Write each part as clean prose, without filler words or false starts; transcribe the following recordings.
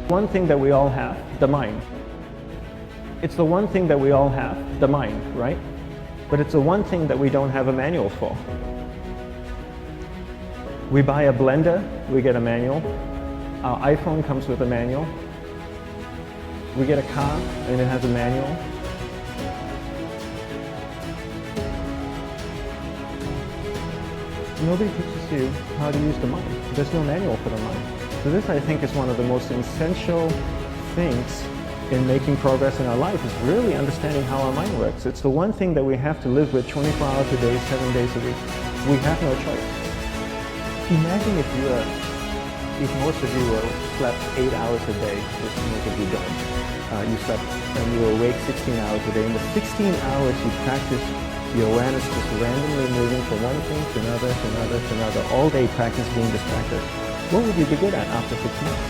One thing that we all have, the mind. It's the one thing that we all have, the mind, right? But it's the one thing that we don't have a manual for. We buy a blender, we get a manual. Our iPhone comes with a manual. We get a car and it has a manual. Nobody teaches you how to use the mind. There's no manual for the mind. So this, I think, is one of the most essential things in making progress in our life, is really understanding how our mind works. It's the one thing that we have to live with 24 hours a day, 7 days a week. We have no choice. Imagine if most of you slept 8 hours a day, which most of you don't. You slept and you were awake 16 hours a day. In the 16 hours you practice your awareness just randomly moving from one thing to another, to another, to another. All day practice being distracted. What would you be good at after 6 months?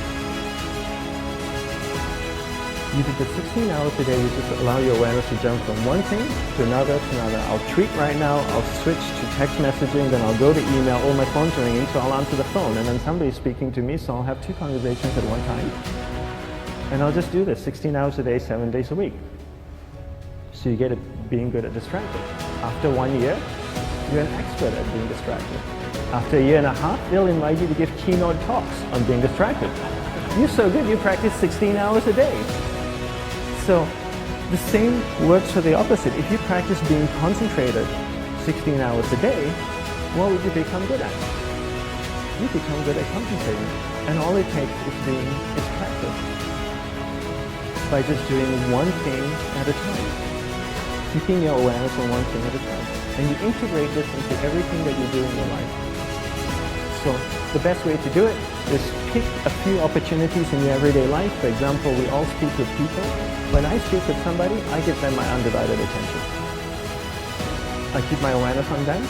You did the 16 hours a day, you just allow your awareness to jump from one thing to another, to another. I'll tweet right now, I'll switch to text messaging, then I'll go to email. Oh, my phone's ringing, so I'll answer the phone. And then somebody's speaking to me, so I'll have 2 conversations at one time. And I'll just do this 16 hours a day, 7 days a week. So you get it being good at distracted. After 1 year, you're an expert at being distracted. After a year and a half, they'll invite you to give keynote talks on being distracted. You're so good, you practice 16 hours a day. So the same works for the opposite. If you practice being concentrated 16 hours a day, what would you become good at? You become good at concentrating. And all it takes is practice. By just doing one thing at a time. Keeping your awareness on one thing at a time. And you integrate this into everything that you do in your life. So the best way to do it is pick a few opportunities in your everyday life. For example, we all speak with people. When I speak with somebody, I give them my undivided attention. I keep my awareness on them,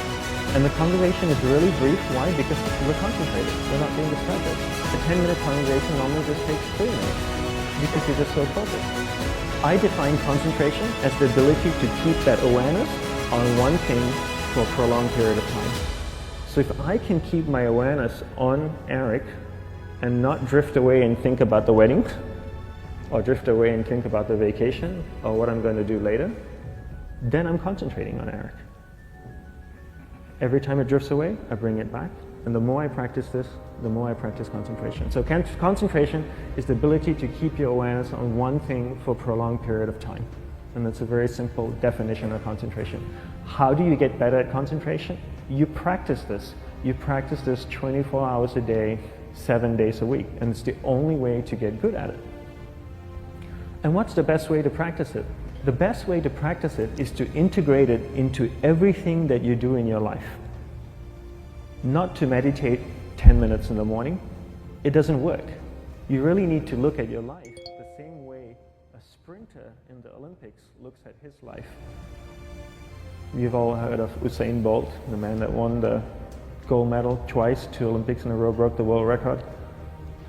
and the conversation is really brief. Why? Because we're concentrated. We're not being distracted. A 10-minute conversation normally just takes 3 minutes because you're just so focused. I define concentration as the ability to keep that awareness on one thing for a prolonged period of time. So if I can keep my awareness on Eric and not drift away and think about the wedding, or drift away and think about the vacation, or what I'm going to do later, then I'm concentrating on Eric. Every time it drifts away, I bring it back. And the more I practice this, the more I practice concentration. So concentration is the ability to keep your awareness on one thing for a prolonged period of time. And that's a very simple definition of concentration. How do you get better at concentration? You practice this. You practice this 24 hours a day, 7 days a week. And it's the only way to get good at it. And what's the best way to practice it? The best way to practice it is to integrate it into everything that you do in your life. Not to meditate 10 minutes in the morning. It doesn't work. You really need to look at your life the same way a sprinter in the Olympics looks at his life. You've all heard of Usain Bolt, the man that won the gold medal twice, 2 Olympics in a row, broke the world record.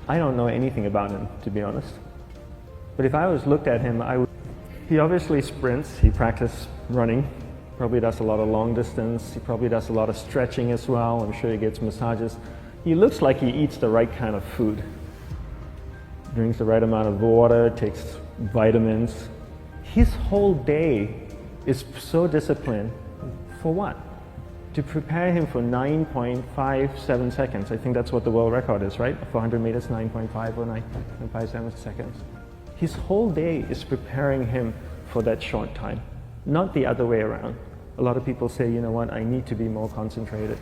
I don't know anything about him, to be honest. But if I was looked at him, he obviously sprints, he practices running, probably does a lot of long distance, he probably does a lot of stretching as well, I'm sure he gets massages. He looks like he eats the right kind of food, drinks the right amount of water, takes vitamins. His whole day is so disciplined. For what? To prepare him for 9.57 seconds. I think that's what the world record is, right? For 100 meters, 9.5 or 9.57 seconds. His whole day is preparing him for that short time, not the other way around. A lot of people say, you know what, I need to be more concentrated.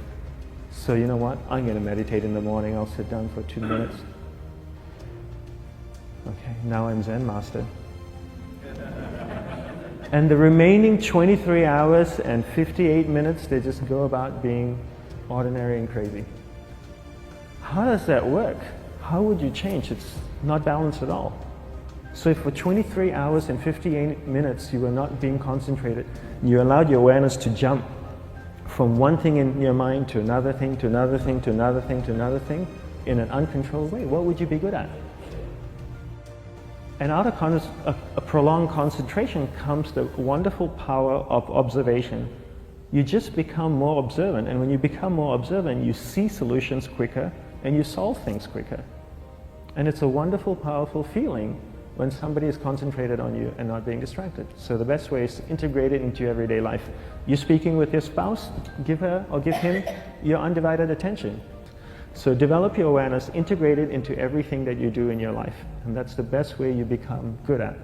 So you know what, I'm going to meditate in the morning, I'll sit down for 2 minutes. Okay, now I'm Zen master. And the remaining 23 hours and 58 minutes, they just go about being ordinary and crazy. How does that work? How would you change? It's not balanced at all. So if for 23 hours and 58 minutes you were not being concentrated, you allowed your awareness to jump from one thing in your mind to another thing, to another thing, to another thing, to another thing, in an uncontrolled way, what would you be good at? And out of a prolonged concentration comes the wonderful power of observation. You just become more observant, and when you become more observant, you see solutions quicker and you solve things quicker. And it's a wonderful, powerful feeling when somebody is concentrated on you and not being distracted. So the best way is to integrate it into your everyday life. You're speaking with your spouse, give her or give him your undivided attention. So develop your awareness, integrate it into everything that you do in your life. And that's the best way you become good at.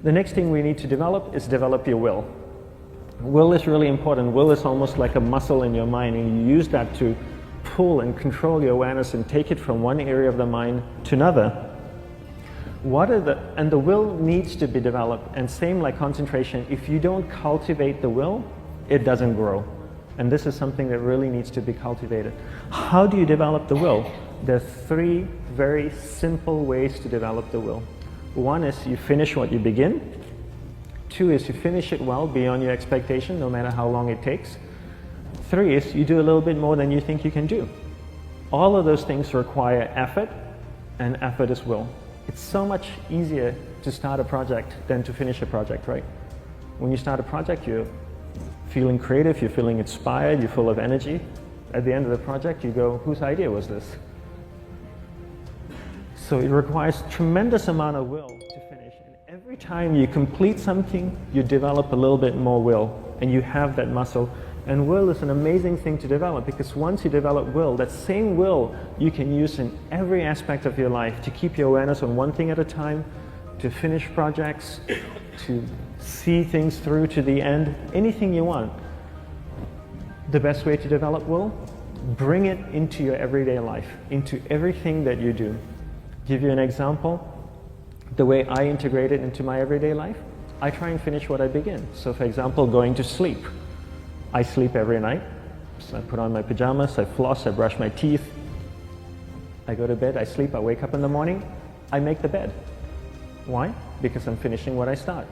The next thing we need to develop is develop your will. Will is really important. Will is almost like a muscle in your mind, and you use that to pull and control your awareness and take it from one area of the mind to another. And the will needs to be developed, and same like concentration, if you don't cultivate the will, it doesn't grow. And this is something that really needs to be cultivated. How do you develop the will? There are three very simple ways to develop the will. One is you finish what you begin. Two is you finish it well beyond your expectation, no matter how long it takes. Three is you do a little bit more than you think you can do. All of those things require effort, and effort is will. It's so much easier to start a project than to finish a project, right? When you start a project, you're feeling creative, you're feeling inspired, you're full of energy. At the end of the project, you go, whose idea was this? So it requires tremendous amount of will to finish. And every time you complete something, you develop a little bit more will, and you have that muscle. And will is an amazing thing to develop, because once you develop will, that same will you can use in every aspect of your life to keep your awareness on one thing at a time, to finish projects, to see things through to the end, anything you want. The best way to develop will? Bring it into your everyday life, into everything that you do. Give you an example. The way I integrate it into my everyday life, I try and finish what I begin. So for example, going to sleep. I sleep every night. So I put on my pajamas, I floss, I brush my teeth. I go to bed, I sleep, I wake up in the morning, I make the bed. Why? Because I'm finishing what I start.